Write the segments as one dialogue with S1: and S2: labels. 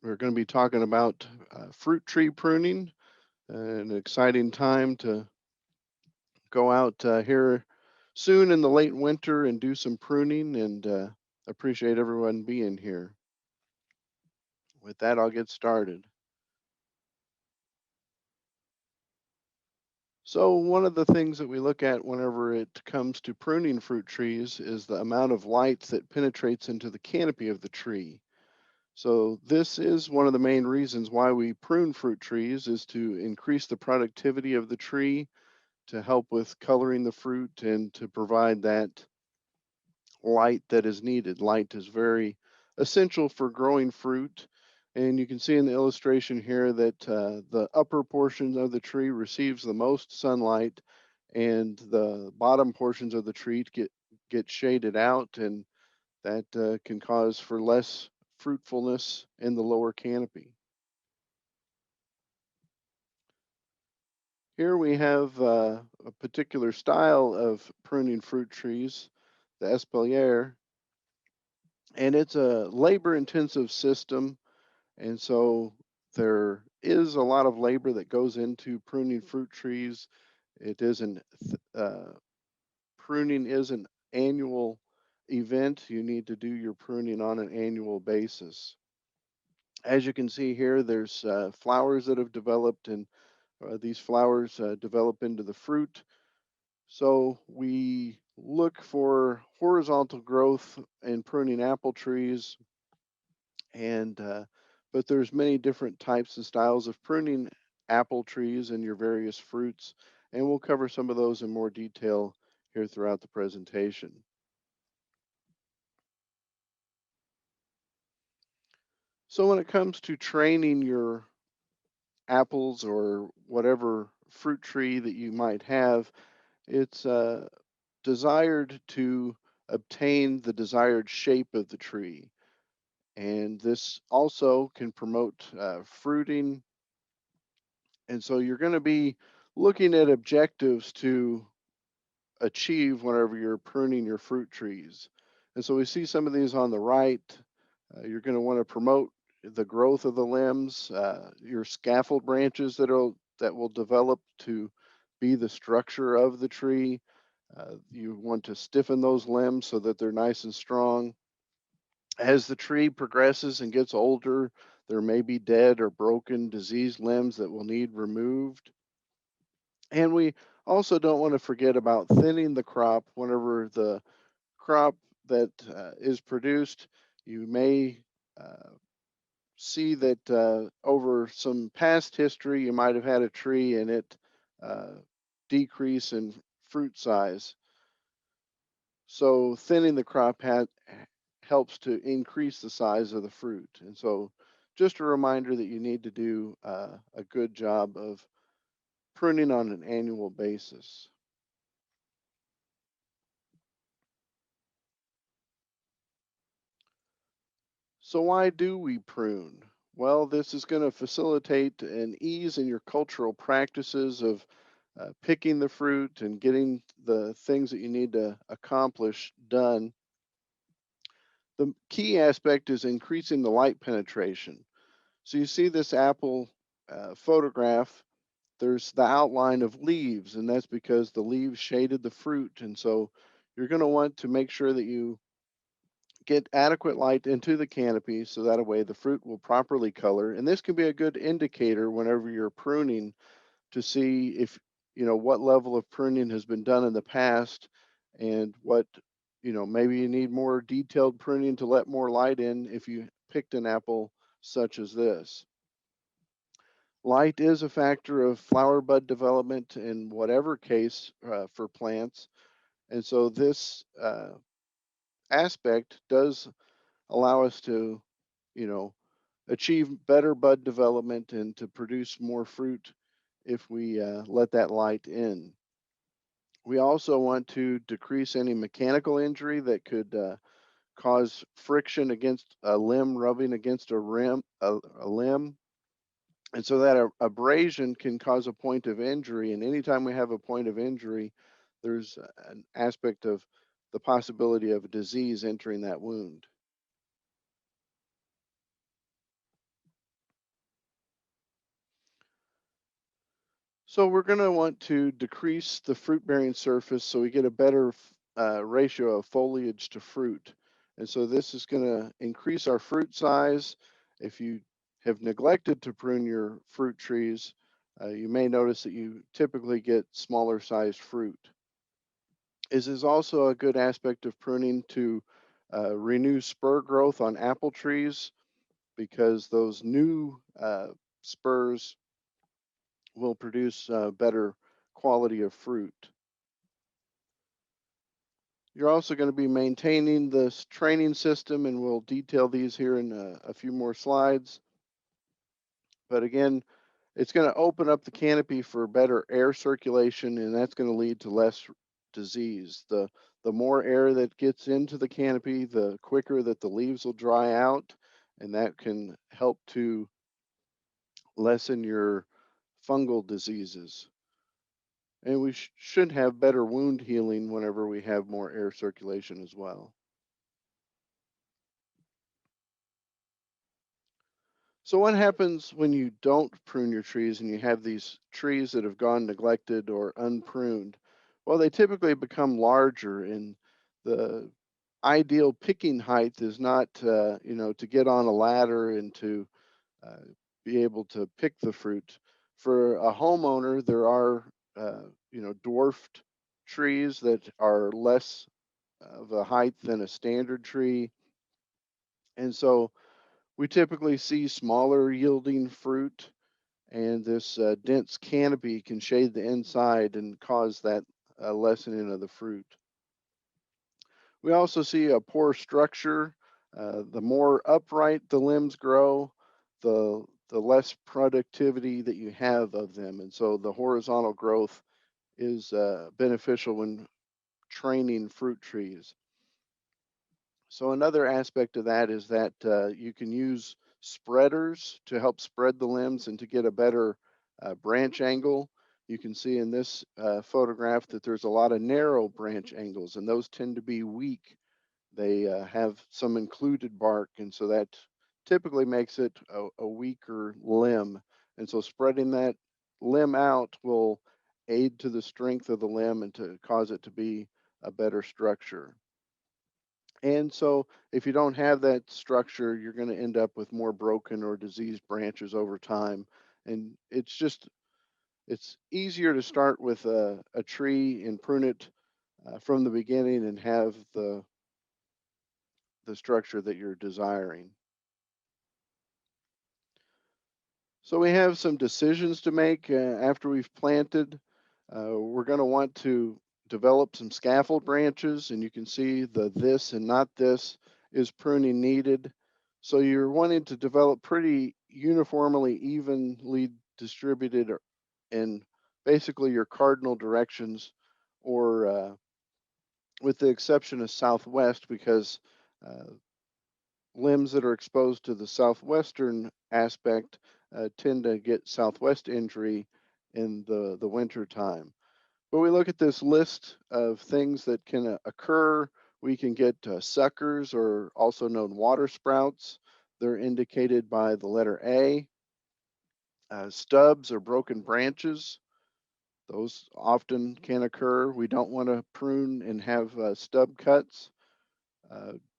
S1: We're going to be talking about fruit tree pruning, an exciting time to go out here soon in the late winter and do some pruning, and appreciate everyone being here. With that, I'll get started. So one of the things that we look at whenever it comes to pruning fruit trees is the amount of light that penetrates into the canopy of the tree. So this is one of the main reasons why we prune fruit trees is to increase the productivity of the tree, to help with coloring the fruit, and to provide that light that is needed. Light is very essential for growing fruit. And you can see in the illustration here that the upper portion of the tree receives the most sunlight, and the bottom portions of the tree get shaded out, and that can cause for less fruitfulness in the lower canopy. Here we have a particular style of pruning fruit trees, the espalier, and it's a labor intensive system. And so there is a lot of labor that goes into pruning fruit trees. It isn't, pruning is an annual event. You need to do your pruning on an annual basis. As you can see here, there's flowers that have developed, and these flowers develop into the fruit. So we look for horizontal growth in pruning apple trees, and but there's many different types and styles of pruning apple trees and your various fruits, and we'll cover some of those in more detail here throughout the presentation. So when it comes to training your apples or whatever fruit tree that you might have, it's desired to obtain the desired shape of the tree. And this also can promote fruiting. And so you're going to be looking at objectives to achieve whenever you're pruning your fruit trees. And so we see some of these on the right. You're going to want to promote the growth of the limbs, your scaffold branches that will develop to be the structure of the tree. You want to stiffen those limbs so that they're nice and strong. As the tree progresses and gets older, there may be dead or broken, diseased limbs that will need removed. And we also don't want to forget about thinning the crop whenever the crop that is produced. You may see that over some past history, you might have had a tree and it uh, decrease in fruit size. So thinning the crop helps to increase the size of the fruit. And so just a reminder that you need to do a good job of pruning on an annual basis. So why do we prune? Well, this is going to facilitate an ease in your cultural practices of picking the fruit and getting the things that you need to accomplish done. The key aspect is increasing the light penetration. So you see this apple photograph, there's the outline of leaves, and that's because the leaves shaded the fruit. And so you're going to want to make sure that you get adequate light into the canopy so that way the fruit will properly color. And this can be a good indicator whenever you're pruning to see if, what level of pruning has been done in the past, and what, maybe you need more detailed pruning to let more light in if you picked an apple such as this. Light is a factor of flower bud development in whatever case for plants. And so this aspect does allow us to, you know, achieve better bud development and to produce more fruit if we let that light in. We also want to decrease any mechanical injury that could cause friction against a limb rubbing against a limb. And so that abrasion can cause a point of injury. And anytime we have a point of injury, there's an aspect of the possibility of a disease entering that wound. So we're going to want to decrease the fruit bearing surface so we get a better ratio of foliage to fruit. And so this is going to increase our fruit size. If you have neglected to prune your fruit trees, you may notice that you typically get smaller sized fruit. This is also a good aspect of pruning to renew spur growth on apple trees because those new spurs will produce better quality of fruit. You're also going to be maintaining this training system, and we'll detail these here in a few more slides. But again, it's going to open up the canopy for better air circulation, and that's going to lead to less disease. The more air that gets into the canopy, the quicker that the leaves will dry out, and that can help to lessen your fungal diseases. And we should have better wound healing whenever we have more air circulation as well. So what happens when you don't prune your trees and you have these trees that have gone neglected or unpruned? Well, they typically become larger, and the ideal picking height is not, to get on a ladder and to uh, be able to pick the fruit. For a homeowner, there are, dwarfed trees that are less of a height than a standard tree. And so we typically see smaller yielding fruit, and this dense canopy can shade the inside and cause that lessening of the fruit. We also see a poor structure. The more upright the limbs grow, the less productivity that you have of them. And so the horizontal growth is beneficial when training fruit trees. So another aspect of that is that you can use spreaders to help spread the limbs and to get a better branch angle. You can see in this photograph that there's a lot of narrow branch angles, and those tend to be weak. They have some included bark, and so that typically makes it a weaker limb. And so spreading that limb out will aid to the strength of the limb and to cause it to be a better structure. And so if you don't have that structure, you're going to end up with more broken or diseased branches over time. And it's easier to start with a tree and prune it from the beginning and have the structure that you're desiring. So we have some decisions to make after we've planted. We're going to want to develop some scaffold branches, and you can see the this and not this is pruning needed. So you're wanting to develop pretty uniformly, evenly distributed in basically your cardinal directions, or with the exception of southwest, because uh, limbs that are exposed to the southwestern aspect tend to get southwest injury in the winter time. But we look at this list of things that can occur. We can get suckers, or also known water sprouts. They're indicated by the letter A. Stubs or broken branches. Those often can occur. We don't want to prune and have stub cuts.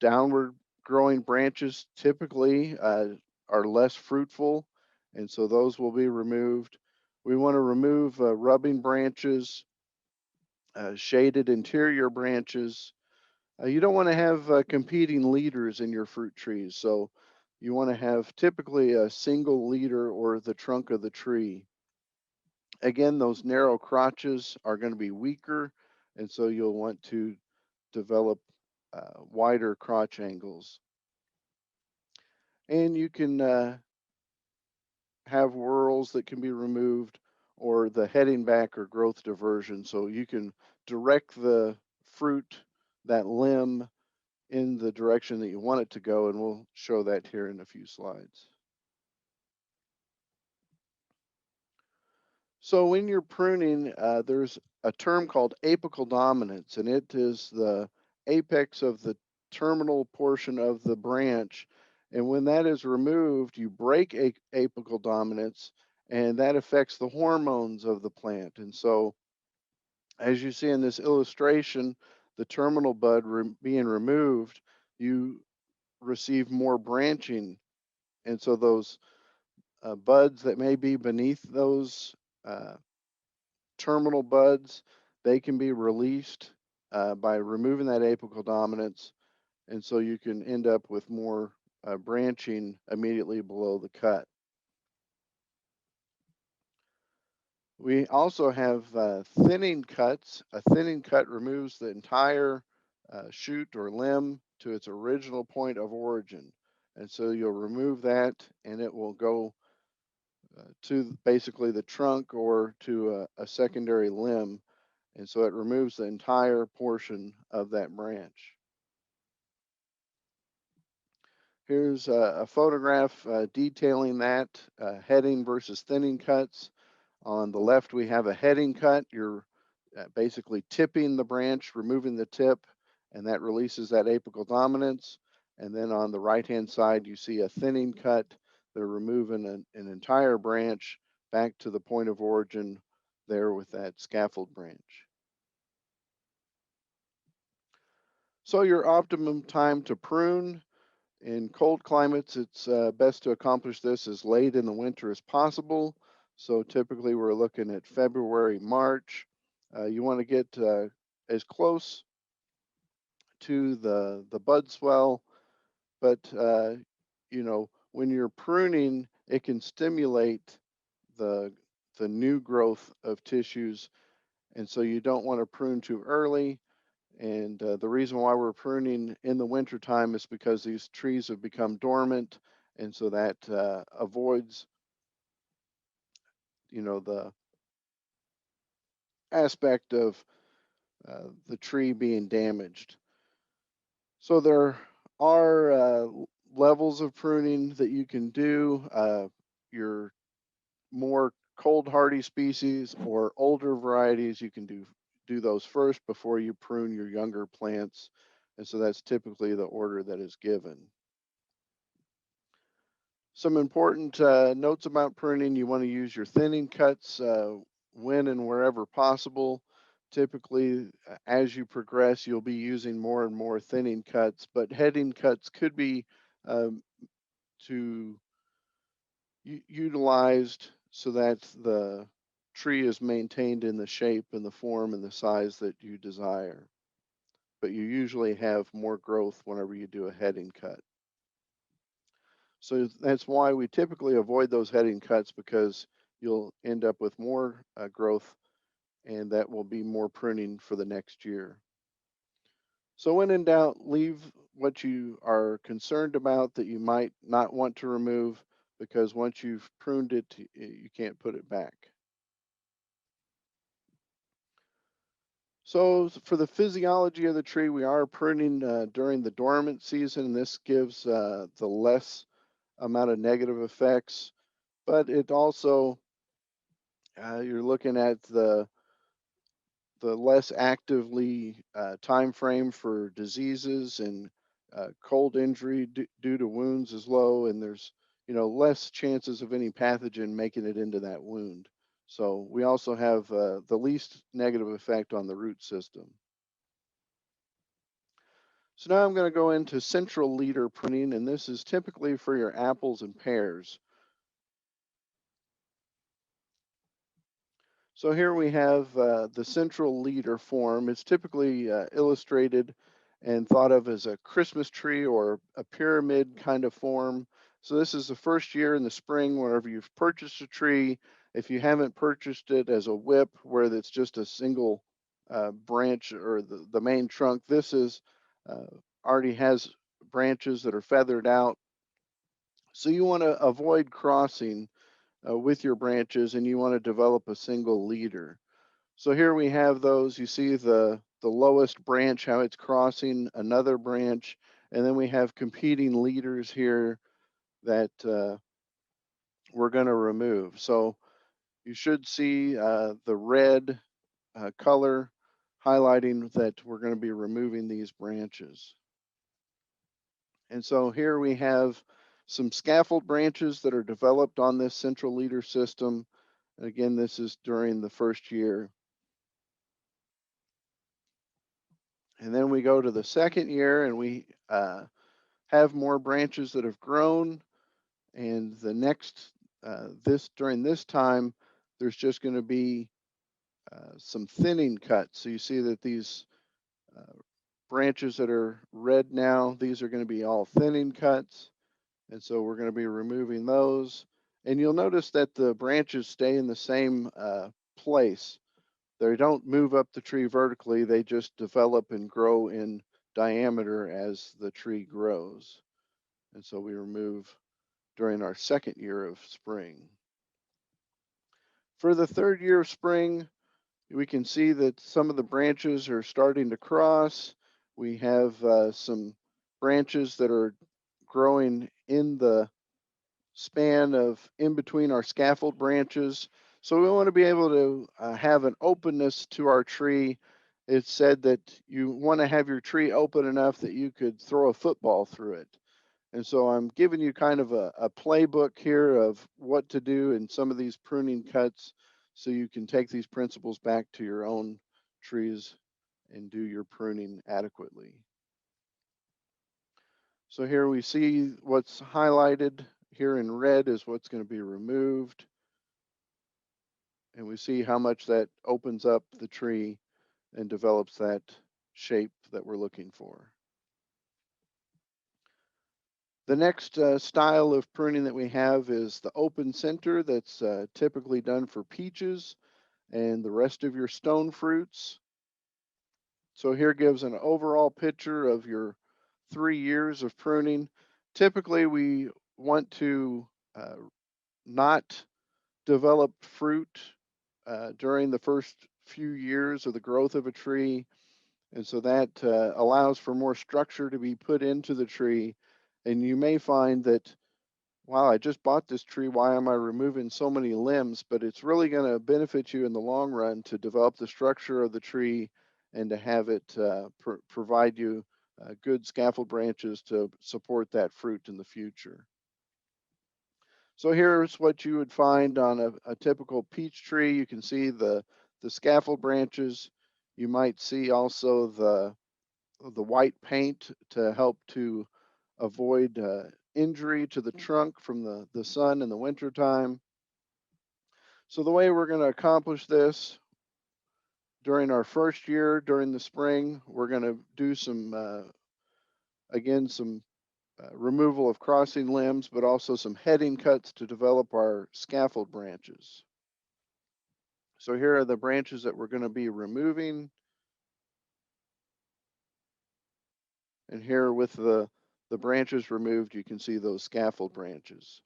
S1: Downward growing branches typically are less fruitful, and so those will be removed. We want to remove rubbing branches, shaded interior branches. You don't want to have competing leaders in your fruit trees, so you want to have typically a single leader or the trunk of the tree. Again, those narrow crotches are going to be weaker, and so you'll want to develop wider crotch angles. And you can have whorls that can be removed, or the heading back or growth diversion. So you can direct the fruit, that limb, in the direction that you want it to go, and we'll show that here in a few slides. So when you're pruning, there's a term called apical dominance, and it is the apex of the terminal portion of the branch. And when that is removed, you break apical dominance, and that affects the hormones of the plant. And so, as you see in this illustration, the terminal bud being removed, you receive more branching. And so those buds that may be beneath those uh, terminal buds, they can be released by removing that apical dominance. And so you can end up with more branching immediately below the cut. We also have thinning cuts. A thinning cut removes the entire shoot or limb to its original point of origin. And so you'll remove that and it will go to basically the trunk or to a secondary limb. And so it removes the entire portion of that branch. Here's a photograph detailing that heading versus thinning cuts. On the left, we have a heading cut. You're basically tipping the branch, removing the tip, and that releases that apical dominance. And then on the right-hand side, you see a thinning cut. They're removing an entire branch back to the point of origin there with that scaffold branch. So your optimum time to prune: in cold climates, it's best to accomplish this as late in the winter as possible. So typically we're looking at February, March. You want to get as close to the bud swell, but you know, when you're pruning, it can stimulate the the new growth of tissues, and so you don't want to prune too early. And the reason why we're pruning in the wintertime is because these trees have become dormant. And so that avoids, you know, the aspect of the tree being damaged. So there are levels of pruning that you can do. Your more cold hardy species or older varieties, you can do those first before you prune your younger plants. And so that's typically the order that is given. Some important notes about pruning: you want to use your thinning cuts when and wherever possible. Typically, as you progress, you'll be using more and more thinning cuts, but heading cuts could be um, to utilized so that the tree is maintained in the shape and the form and the size that you desire. But you usually have more growth whenever you do a heading cut. So that's why we typically avoid those heading cuts, because you'll end up with more growth, and that will be more pruning for the next year. So when in doubt, leave what you are concerned about that you might not want to remove, because once you've pruned it, you can't put it back. So for the physiology of the tree, we are pruning during the dormant season, and this gives the less amount of negative effects, but it also you're looking at the less actively time frame for diseases, and cold injury due to wounds is low, and there's less chances of any pathogen making it into that wound. So we also have the least negative effect on the root system. So now I'm going to go into central leader pruning, and this is typically for your apples and pears. So here we have the central leader form. It's typically illustrated and thought of as a Christmas tree or a pyramid kind of form. So this is the first year in the spring whenever you've purchased a tree. If you haven't purchased it as a whip where it's just a single branch or the main trunk, this is already has branches that are feathered out. So you want to avoid crossing with your branches, and you want to develop a single leader. So here we have those. You see the lowest branch, how it's crossing another branch, and then we have competing leaders here that we're going to remove. So you should see the red color highlighting that we're going to be removing these branches. And so here we have some scaffold branches that are developed on this central leader system. Again, this is during the first year. And then we go to the second year and we have more branches that have grown. And the next, during this time, there's just going to be some thinning cuts. So you see that these branches that are red now, these are going to be all thinning cuts. And so we're going to be removing those. And you'll notice that the branches stay in the same place. They don't move up the tree vertically, they just develop and grow in diameter as the tree grows. And so we remove during our second year of spring. For the third year of spring, we can see that some of the branches are starting to cross. We have some branches that are growing in the span of in between our scaffold branches. So we want to be able to have an openness to our tree. It's said that you want to have your tree open enough that you could throw a football through it. And so I'm giving you kind of a playbook here of what to do in some of these pruning cuts so you can take these principles back to your own trees and do your pruning adequately. So here we see what's highlighted here in red is what's going to be removed. And we see how much that opens up the tree and develops that shape that we're looking for. The next style of pruning that we have is the open center that's typically done for peaches and the rest of your stone fruits. So here gives an overall picture of your 3 years of pruning. Typically, we want to not develop fruit during the first few years of the growth of a tree. And so that allows for more structure to be put into the tree. And you may find that, wow, I just bought this tree. Why am I removing so many limbs? But it's really going to benefit you in the long run to develop the structure of the tree and to have it provide you good scaffold branches to support that fruit in the future. So here's what you would find on a typical peach tree. You can see the scaffold branches. You might see also the white paint to help to avoid injury to the trunk from the sun in the wintertime. So the way we're going to accomplish this during our first year, during the spring, we're going to do some, again, some removal of crossing limbs, but also some heading cuts to develop our scaffold branches. So here are the branches that we're going to be removing. And here with the branches removed, you can see those scaffold branches.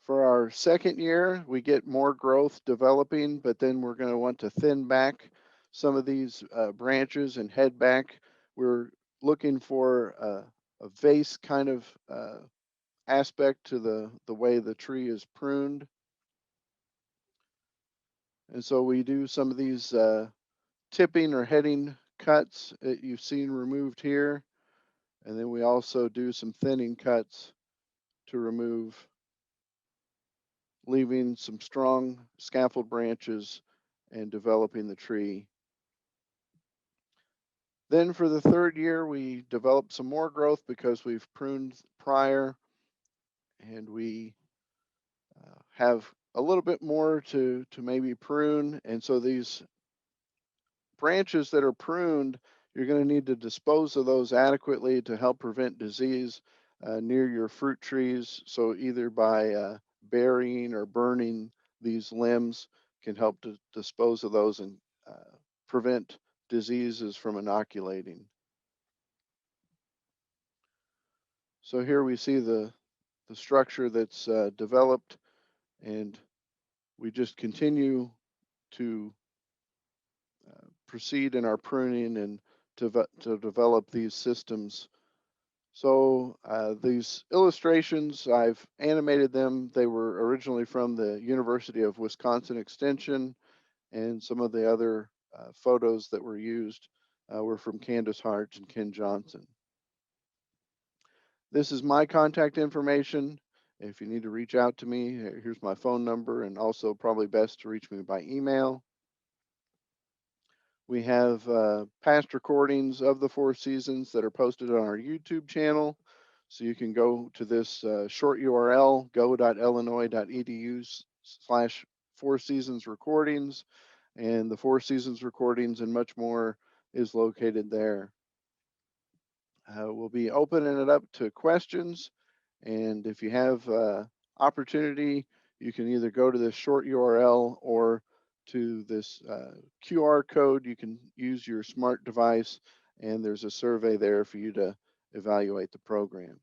S1: For our second year, we get more growth developing, but then we're going to want to thin back some of these branches and head back. We're looking for a vase kind of aspect to the way the tree is pruned. And so we do some of these tipping or heading cuts that you've seen removed here. And then we also do some thinning cuts to remove, leaving some strong scaffold branches and developing the tree. Then for the third year, we develop some more growth because we've pruned prior, and we have a little bit more to maybe prune. And so these branches that are pruned, you're going to need to dispose of those adequately to help prevent disease near your fruit trees. So either by burying or burning these limbs can help to dispose of those and prevent diseases from inoculating. So here we see the structure that's developed, and we just continue to proceed in our pruning and to develop these systems. So these illustrations, I've animated them. They were originally from the University of Wisconsin Extension, and some of the other photos that were used were from Candace Hart and Ken Johnson. This is my contact information. If you need to reach out to me, here's my phone number, and also probably best to reach me by email. We have past recordings of the Four Seasons that are posted on our YouTube channel. So you can go to this short URL, go.illinois.edu/ Four Seasons recordings, and the Four Seasons recordings and much more is located there. We'll be opening it up to questions. And if you have opportunity, you can either go to this short URL or to this QR code. You can use your smart device, and there's a survey there for you to evaluate the program.